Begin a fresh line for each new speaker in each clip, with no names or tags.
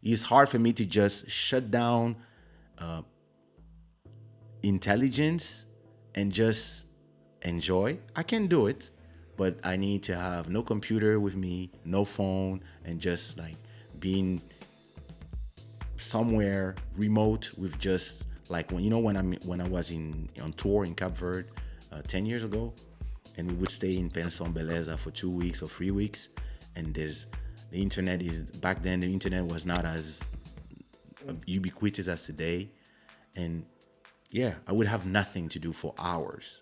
it's hard for me to just shut down intelligence and just enjoy. I can do it, but I need to have no computer with me, no phone, and just like being somewhere remote with just like when I was in on tour in Cape Verde 10 years ago, and we would stay in Penson Beleza for 2 weeks or 3 weeks, and there's the internet is back then the internet was not as ubiquitous as today, and yeah, I would have nothing to do for hours,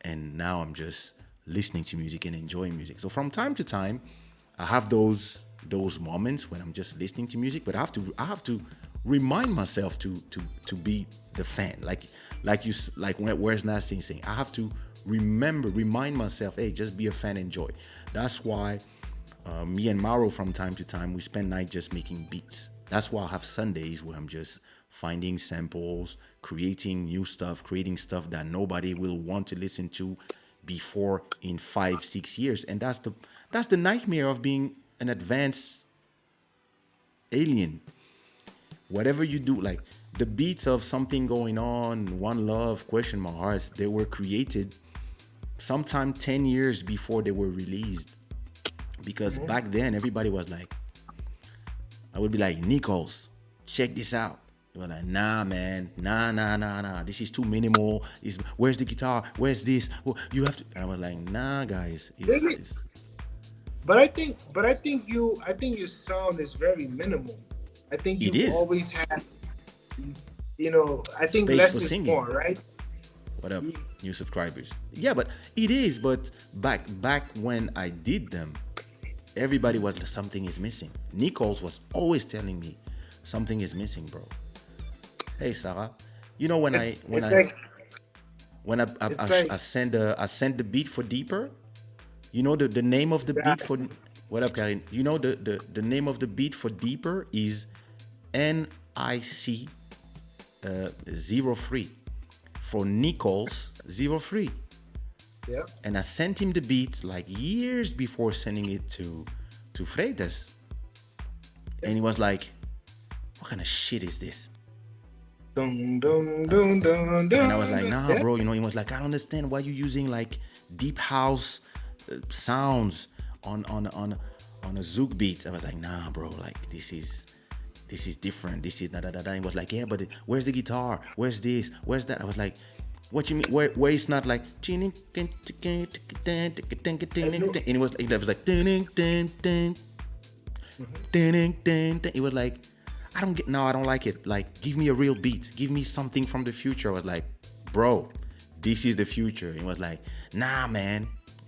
and now I'm just listening to music and enjoying music. So from time to time, I have those moments when I'm just listening to music, but I have to remind myself to be the fan. Like where's Nasty saying? I have to remind myself, hey, just be a fan, enjoy. That's why me and Mauro from time to time we spend night just making beats. That's why I have Sundays where I'm just finding samples, creating new stuff, creating stuff that nobody will want to listen to before in 5 6 years. And that's the nightmare of being an advanced alien. Whatever you do, like the beats of something going on, one love, question my hearts, they were created sometime 10 years before they were released. Because back then everybody was like, I would be like, Nichols, check this out. They were like, nah, man, nah. This is too minimal. Where's the guitar? Where's this? Well, you have to. And I was like, nah, guys,
Really? I think your sound is very minimal. I think
it
you've
is
always had, I think
space
less
for
is
singing.
more, right?
What up,
You-
new subscribers? Yeah, but it is. But back when I did them, everybody was like, something is missing. Nichols was always telling me something is missing, bro. Hey, Sarah, you know when I
It's
when
it's
I
like
when
it's
I
like
send the beat for deeper. You know the name of the beat for
exactly.
what up, Karin? You know the name of the beat for deeper is NIC 03 for Nichols 03.
Yeah.
And I sent him the beat like years before sending it to Freitas, and he was like, "What kind of shit is this?"
Dun, dun, dun, dun,
And I was
dun,
like,
dun.
"Nah,
Yeah.
bro." He was like, "I don't understand why you using like deep house sounds on a zouk beat." I was like, "Nah, bro. Like this is different. This is da da da da." He was like, "Yeah, but where's the guitar? Where's this? Where's that?" I was like, "What you mean? Where it's not like?" And
And no,
it was like it was like, I don't get, no, I don't like it. Like, give me a real beat. Give me something from the future. I was like, bro, this is the future. He was like, nah, man.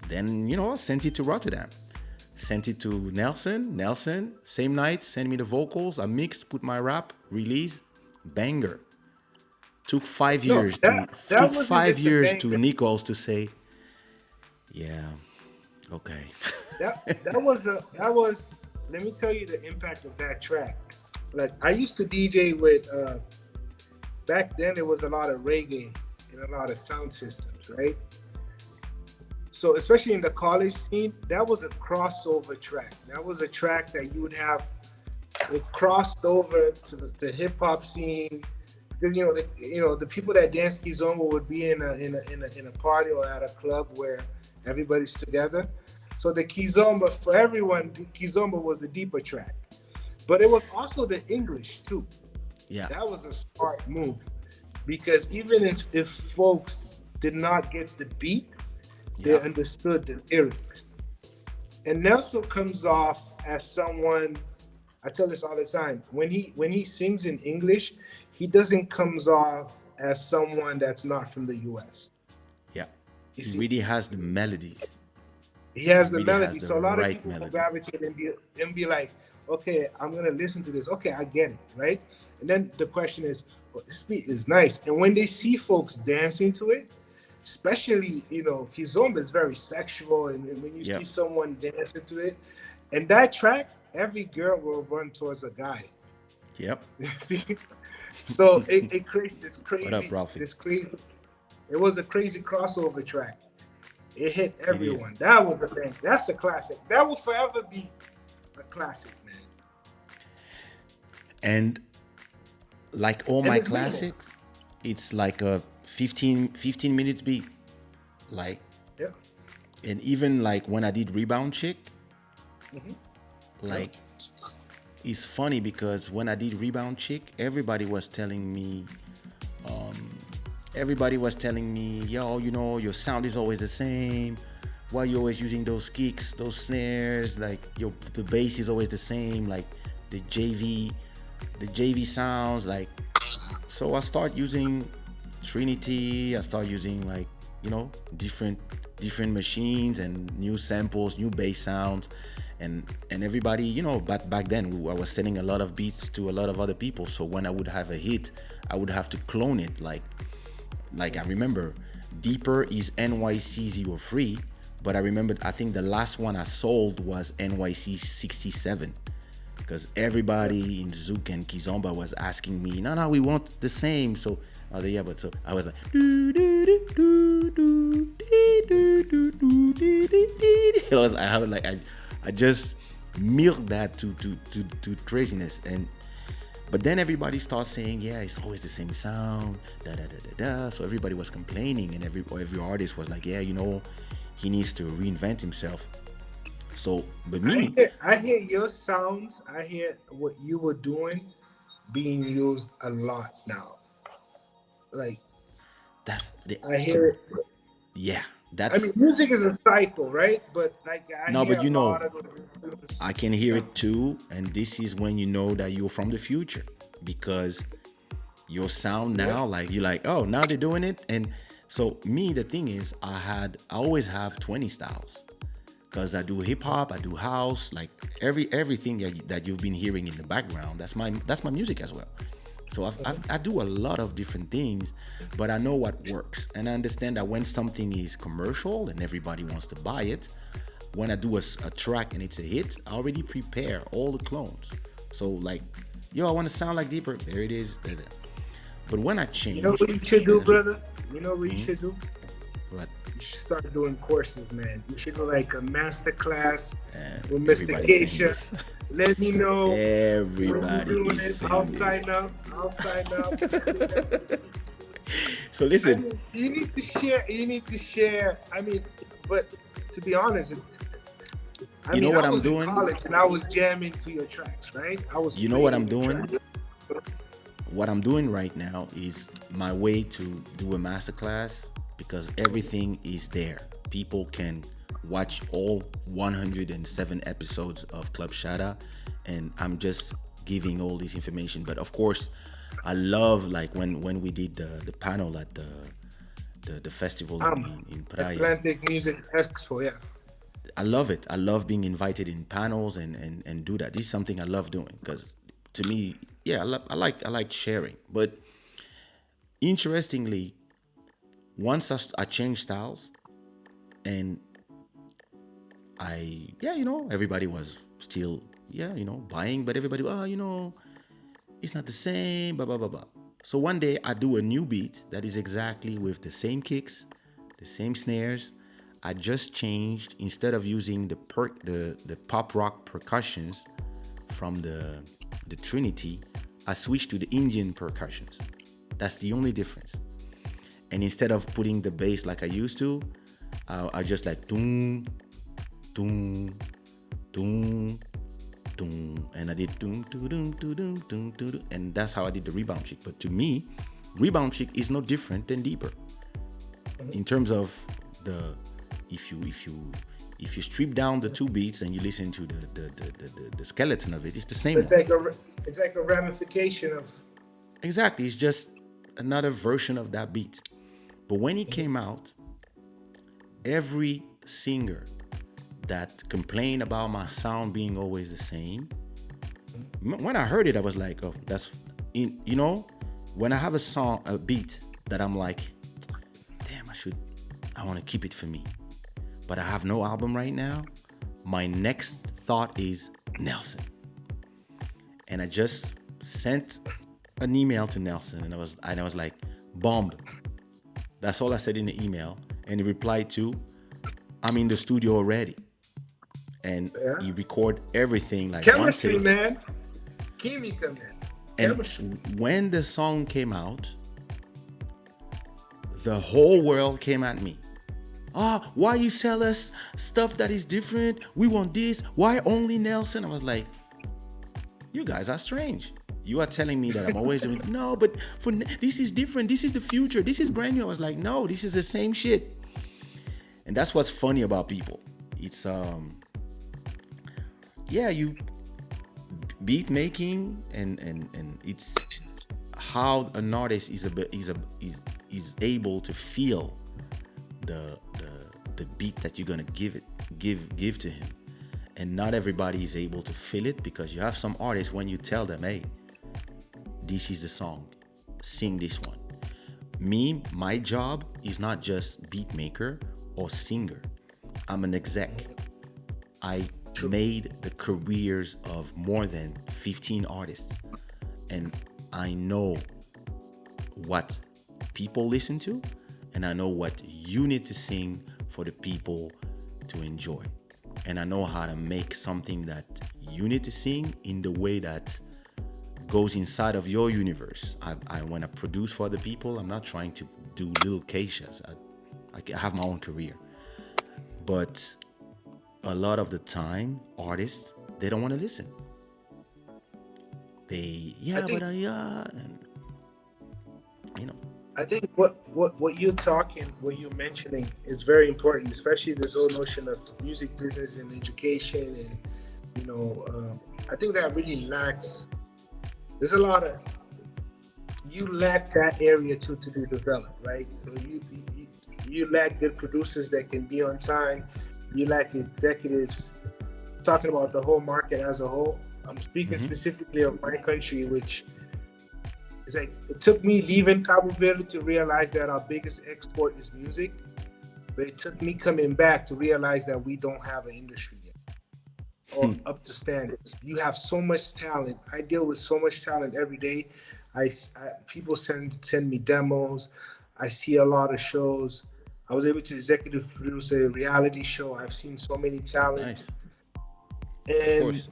Then, I sent it to Rotterdam. Sent it to Nelson. Nelson, same night, send me the vocals. I mixed, put my rap, release, banger. Took five
no,
years to
that
took
wasn't
five
just a
years to
banger.
Nichols to say, yeah, okay.
That was. Let me tell you the impact of that track. Like I used to DJ with. Back then, there was a lot of reggae and a lot of sound systems, right? So especially in the college scene, that was a crossover track. That was a track that you would have it crossed over to the hip hop scene. Because the people that dance kizomba would be in a party or at a club where everybody's together. So the kizomba for everyone, kizomba was the deeper track, but it was also the English too.
Yeah,
That was a smart move because even if folks did not get the beat, they
yeah,
understood the lyrics. And Nelson comes off as someone. I tell this all the time. When he sings in English, he doesn't comes off as someone that's not from the U.S.
yeah.
You
He
see,
really has the melodies.
he
He
has the
really has
melody.
the
So a lot of
right
people will
melody.
gravitate and be like, okay, I'm gonna listen to this. Okay, I get it, right? And then the question is, well, this beat is nice. And when they see folks dancing to it, especially Kizomba is very sexual, and when you see
Yep,
someone dancing to it, and that track, every girl will run towards a guy.
yep.
See, so it creates this
What up,
crazy,
Ralphie?
this crazy. It was a crazy crossover track. It hit
It is.
everyone. That was a thing. That's a classic. That will forever be a classic, man.
And like all
And
my
it's minimal.
classics, it's like a 15 minutes beat. Like,
Yeah.
and even like when I did Rebound Chick,
Hmm. Yeah.
like it's funny because when I did Rebound Chick, everybody was telling me, yo, your sound is always the same. Why you always using those kicks, those snares? Like the bass is always the same. Like the JV, the JV sounds. Like so, I start using Trinity. I start using like different machines and new samples, new bass sounds, and everybody, but back then I was sending a lot of beats to a lot of other people. So when I would have a hit, I would have to clone it. Like I remember, Deeper is NYC 03, but I remembered I think the last one I sold was NYC 67 because everybody in Zouk and Kizomba was asking me, no, we want the same. So, yeah, but so I was like, I just milked that to craziness, but then everybody starts saying, yeah, it's always the same sound, da da da da da. So everybody was complaining, and every artist was like, yeah, he needs to reinvent himself. So, but me,
I hear your sounds. I hear what you were doing being used a lot now. Like
that's the
I hear it.
yeah,
I mean,
that's
music is a cycle, right? But like I
no,
hear
but
a lot of those influences
I can hear
now.
it too, and this is when you know that you're from the future because your sound
Yeah.
now, like you're like, oh, now they're doing it, and so me, the thing is, I always have 20 styles because I do hip hop, I do house, like everything that you've been hearing in the background. That's my music as well. So I do a lot of different things, but I know what works, and I understand that when something is commercial and everybody wants to buy it, when I do a track and it's a hit, I already prepare all the clones. So like, yo, I want to sound like Deeper. There it is. But when I
You know
change,
what you should do,
instead of
brother? You know what you should do?
what
You should start doing courses, man. You should do like a master class with Mr.
everybody's saying
Keisha.
this.
Let me know when you're
Everybody
doing
is
it. I'll
saying this.
sign up. I'll sign up. I think that's what you need.
So
I
listen,
mean, you need to share. You need to share. I mean, but to be honest, I
you know
mean,
what
I
I'm
was in
doing?
college and I was jamming to your tracks, right? I was
You know what
playing
I'm
your
doing?
tracks.
What I'm doing right now is my way to do a masterclass because everything is there. People can watch all 107 episodes of Club Shada, and I'm just giving all this information. But of course, I love like when we did the panel at the festival in Praia.
Atlantic Music Expo, yeah.
I love it. I love being invited in panels and do that. This is something I love doing because to me, yeah, I like sharing. But interestingly, once I changed styles and yeah, everybody was still, yeah, buying, but everybody, oh, it's not the same, blah blah blah blah. So one day I do a new beat that is exactly with the same kicks, the same snares. I just changed instead of using the pop rock percussions from the Trinity, I switched to the Indian percussions. That's the only difference. And instead of putting the bass like I used to, I just like doom, doom, doom, doom, and I did doom, doom, doom, doom, doom, doom, and that's how I did the rebound chick. But to me, rebound chick is no different than Deeper in terms of the if you strip down the two beats and you listen to the skeleton of it, it's the same
It's
one.
like a ramification of.
Exactly, it's just another version of that beat. But when it came out, every singer that complained about my sound being always the same, when I heard it, I was like, oh, that's when I have a beat that I'm like, damn, I want to keep it for me, but I have no album right now. My next thought is Nelson, and I just sent an email to Nelson, and I was like, bomb. That's all I said in the email, and he replied to, I'm in the studio already, and
Yeah.
he record everything like one
Chemistry,
take.
man. Chemica, man.
And
chemistry.
when the song came out, the whole world came at me. Ah, why you sell us stuff that is different? We want this. Why only Nelson? I was like, you guys are strange. You are telling me that I'm always doing no, but this is different. This is the future. This is brand new. I was like, no, this is the same shit. And that's what's funny about people. It's yeah, you beat making and it's how an artist is able to feel the the beat that you're gonna give to him. And not everybody is able to feel it, because you have some artists, when you tell them, hey, this is the song, sing this one. Me, my job is not just beat maker or singer. I'm an exec. I made the careers of more than 15 artists, and I know what people listen to, and I know what you need to sing for the people to enjoy. And I know how to make something that you need to sing in the way that goes inside of your universe. I when I produce for other people, I'm not trying to do little Kayshas. I have my own career. But a lot of the time, artists, they don't want to listen. They,
I
yeah, but
think
yeah, and you know,
I think what you're talking, what you're mentioning is very important, especially this whole notion of music business and education, and I think that really lacks. There's a lot of you lack that area to be developed, right? So you lack good producers that can be on time. You lack executives talking about the whole market as a whole. I'm speaking
mm-hmm.
specifically of my country, which is like it took me leaving Cabo Verde to realize that our biggest export is music, but it took me coming back to realize that we don't have an industry yet or up to standards. You have so much talent. I deal with so much talent every day. People send me demos. I see a lot of shows. I was able to executive produce a reality show. I've seen so many talents,
Nice, of
and
course.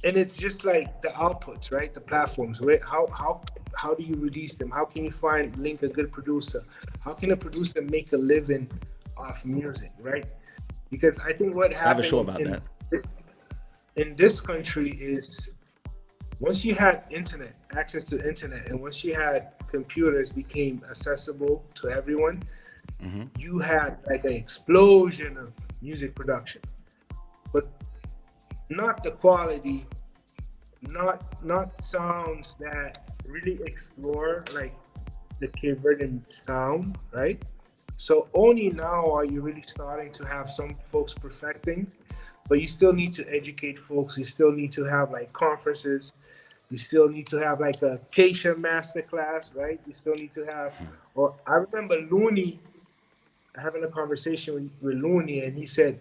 it's just like the outputs, right? The platforms. Where how do you release them? How can you link a good producer? How can a producer make a living off music, right? Because I think what
I have a
happened
show about that.
in this country is once you had internet access to internet, and once you had computers became accessible to everyone, you had like an explosion of music production, but not the quality, not sounds that really explore like the Cape Verdean sound, right? So only now are you really starting to have some folks perfecting, but you still need to educate folks. You still need to have like conferences. You still need to have like a Kaysha masterclass, right? You still need to have, or I remember Looney having a conversation with Looney, and he said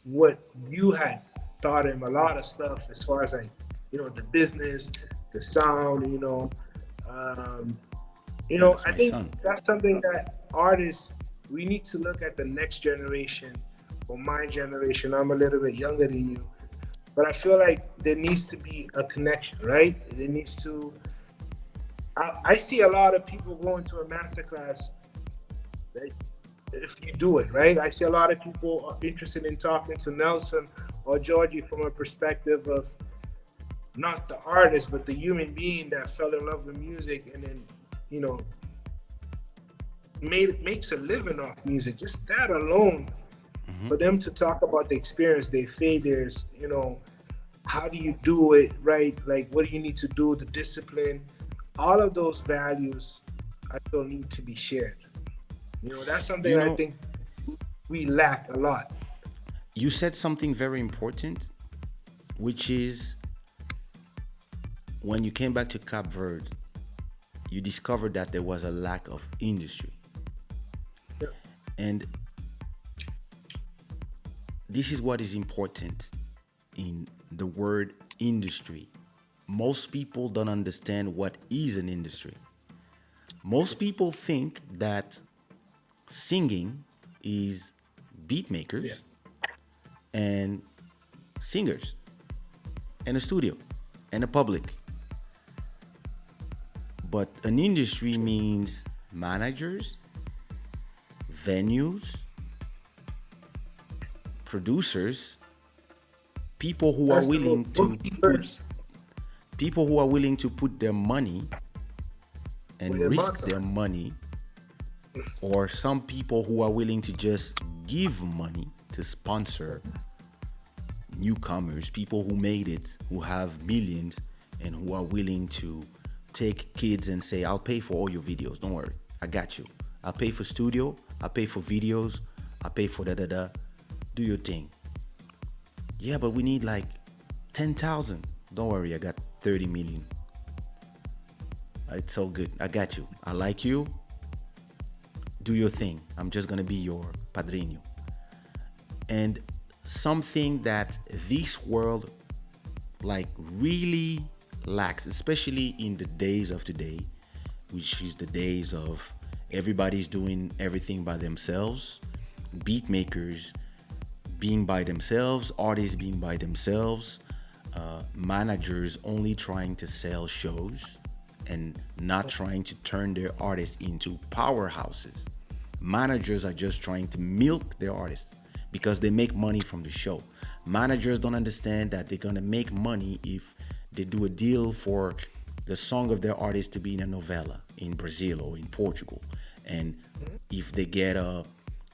what you had taught him a lot of stuff as far as like the business, the sound, um,
Yeah, that's
I
my
think
son.
that's something that artists, we need to look at the next generation or my generation. I'm a little bit younger than you, but I feel like there needs to be a connection, right? There needs to. I see a lot of people going to a masterclass. Right? If you do it right, I see a lot of people are interested in talking to Nelson or Georgie from a perspective of not the artist, but the human being that fell in love with music and then, you know, makes a living off music. Just that alone, for them to talk about the experience, their failures, how do you do it right? Like, what do you need to do? The discipline, all of those values, I feel need to be shared. That's something
You
I
know,
think we lack a lot.
you said something very important, which is when you came back to Cape Verde, you discovered that there was a lack of industry.
Yeah.
And this is what is important in the word industry. Most people don't understand what is an industry. Most people think that singing is beat
Yeah.
makers and singers and a studio and a public. But an industry means managers, venues, producers, people who are
That's the
willing
most
to put
bookkeepers
their money and
with their
risk
mouths
their
on.
money, or some people who are willing to just give money to sponsor newcomers, people who made it, who have millions, and who are willing to take kids and say, I'll pay for all your videos. Don't worry. I got you. I'll pay for studio. I'll pay for videos. I'll pay for da da da. Do your thing. Yeah, but we need like 10,000. Don't worry. I got 30 million. It's all good. I got you. I like you. Do your thing. I'm just going to be your padrino. And something that this world like really lacks, especially in the days of today, which is the days of everybody's doing everything by themselves, beat makers being by themselves, artists being by themselves, managers only trying to sell shows and not trying to turn their artists into powerhouses. Managers are just trying to milk their artists because they make money from the show. Managers don't understand that they're gonna make money if they do a deal for the song of their artist to be in a novella in Brazil or in Portugal. And if they get a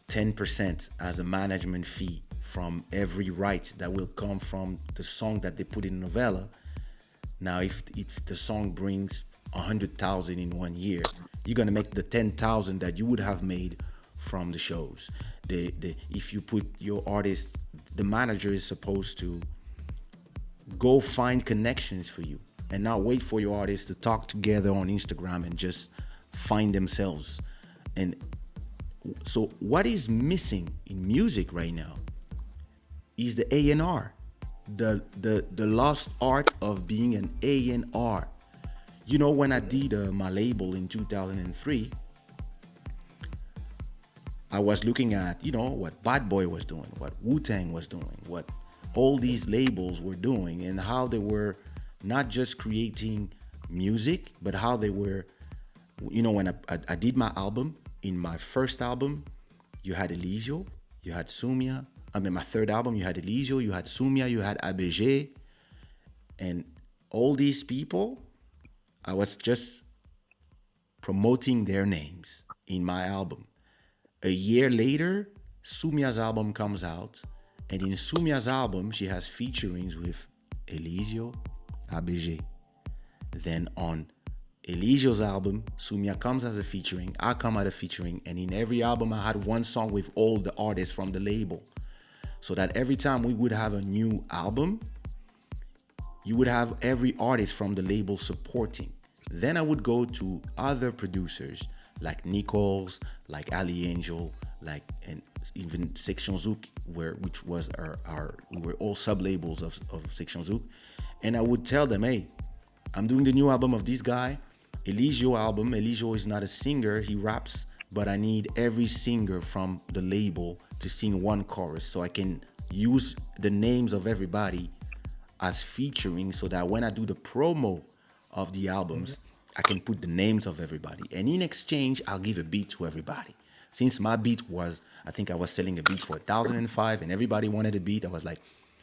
10% as a management fee from every right that will come from the song that they put in the novella. Now, if the song brings 100,000 in 1 year, you're gonna make the 10,000 that you would have made from the shows. If you put your artist, the manager is supposed to go find connections for you and not wait for your artists to talk together on Instagram and just find themselves. And so what is missing in music right now is the A&R, the lost art of being an A&R. You know, when I did my label in 2003, I was looking at, you know, what Bad Boy was doing, what Wu-Tang was doing, what all these labels were doing, and how they were not just creating music, but how they were, you know, when I did my album, in my first album, you had Elisio, you had Sumia. I mean, my third album, you had Elisio, you had Sumia, you had ABG, and all these people, I was just promoting their names in my album. A year later, Sumia's album comes out, and in Sumia's album, she has featurings with Elisio, ABG. Then on Elisio's album, Sumia comes as a featuring, I come as a featuring, and in every album, I had one song with all the artists from the label. So that every time we would have a new album, you would have every artist from the label supporting. Then I would go to other producers like Nichols, like Ali Angel, like, and even Section Zouk, which was we were all sub labels of Section Zouk. And I would tell them, hey, I'm doing the new album of this guy, Elisio album. Elisio is not a singer, he raps, but I need every singer from the label to sing one chorus so I can use the names of everybody as featuring, so that when I do the promo of the albums, I can put the names of everybody. And in exchange, I'll give a beat to everybody. Since my beat was, I think I was selling a beat for 1,005 and everybody wanted a beat, I was like,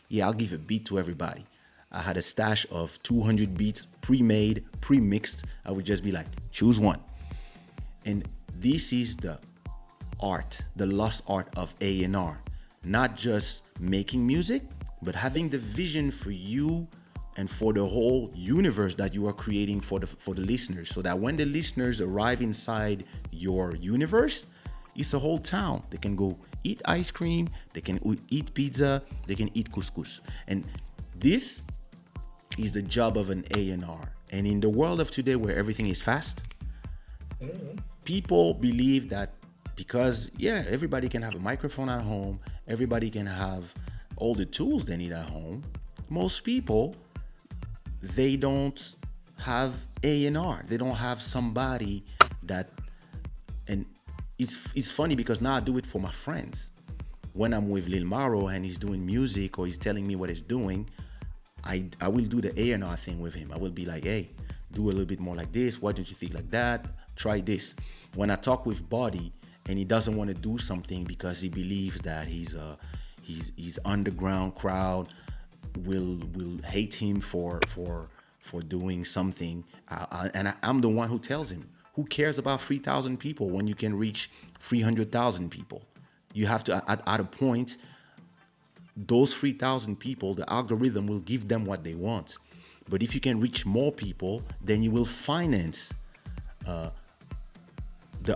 yeah, I'll give a beat to everybody. I had a stash of 200 beats, pre-made, pre-mixed. I would just be like, choose one. And this is the art, the lost art of A&R. Not just making music, but having the vision for you and for the whole universe that you are creating for the listeners, so that when the listeners arrive inside your universe, it's a whole town. They can go eat ice cream, they can eat pizza, they can eat couscous. And this is the job of an A&R. And in the world of today where everything is fast, people believe that because, yeah, everybody can have a microphone at home, everybody can have all the tools they need at home. Most people, they don't have A&R. They don't have somebody that, and it's funny because now I do it for my friends. When I'm with Lil Maro and he's doing music or he's telling me what he's doing, I will do the A&R thing with him. I will be like, hey, do a little bit more like this. Why don't you think like that? Try this. When I talk with Body and he doesn't want to do something because he believes that he's underground crowd will hate him for doing something, I'm the one who tells him, who cares about 3,000 people when you can reach 300,000 people? You have to at a point, those 3,000 people, the algorithm will give them what they want. But if you can reach more people, then you will finance the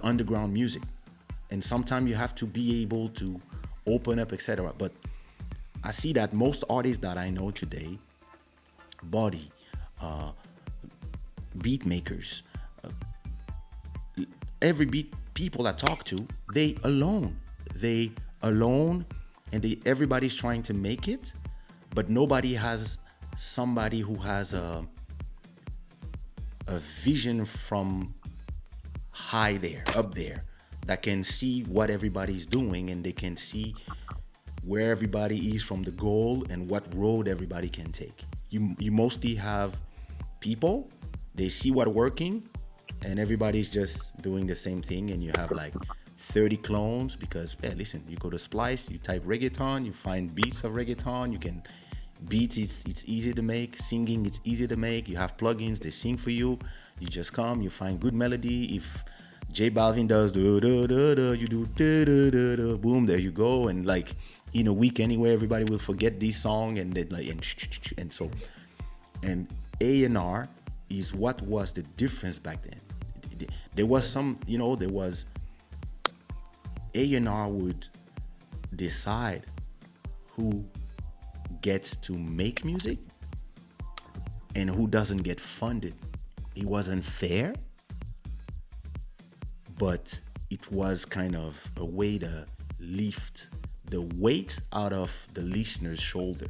underground music. And sometimes you have to be able to open up, etc. But I see that most artists that I know today, Body, beat makers, every beat people I talk to, they alone, and everybody's trying to make it, but nobody has somebody who has a vision from high there, up there, that can see what everybody's doing and they can see where everybody is from the goal and what road everybody can take. You mostly have people, they see what working, and everybody's just doing the same thing, and you have like 30 clones because, yeah, listen, you go to Splice, you type reggaeton, you find beats of reggaeton, you can, beats, it's easy to make, singing, it's easy to make, you have plugins, they sing for you, you just come, you find good melody. If J Balvin does do do do do, you do do do do do, boom, there you go, and like in a week anyway, everybody will forget this song, and then like and so, and A&R is what was the difference back then. There was some, there was A&R would decide who gets to make music and who doesn't get funded. It wasn't fair, but it was kind of a way to lift the weight out of the listener's shoulder.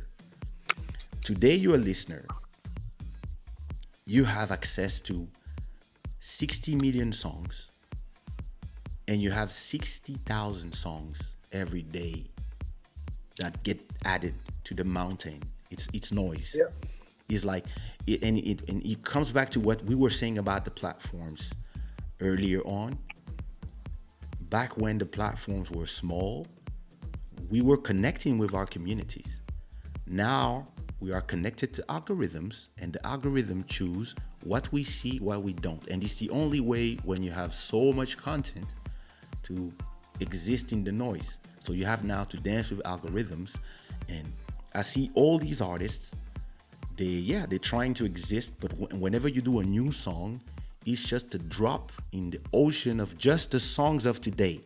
Today, you're a listener. You have access to 60 million songs, and you have 60,000 songs every day that get added to the mountain. It's noise.
Yeah.
It's like, it comes back to what we were saying about the platforms earlier on. Back when the platforms were small, we were connecting with our communities. Now we are connected to algorithms, and the algorithm choose what we see, what we don't. And it's the only way when you have so much content to exist in the noise. So you have now to dance with algorithms. And I see all these artists, they're trying to exist, but whenever you do a new song, it's just a drop in the ocean of just the songs of today.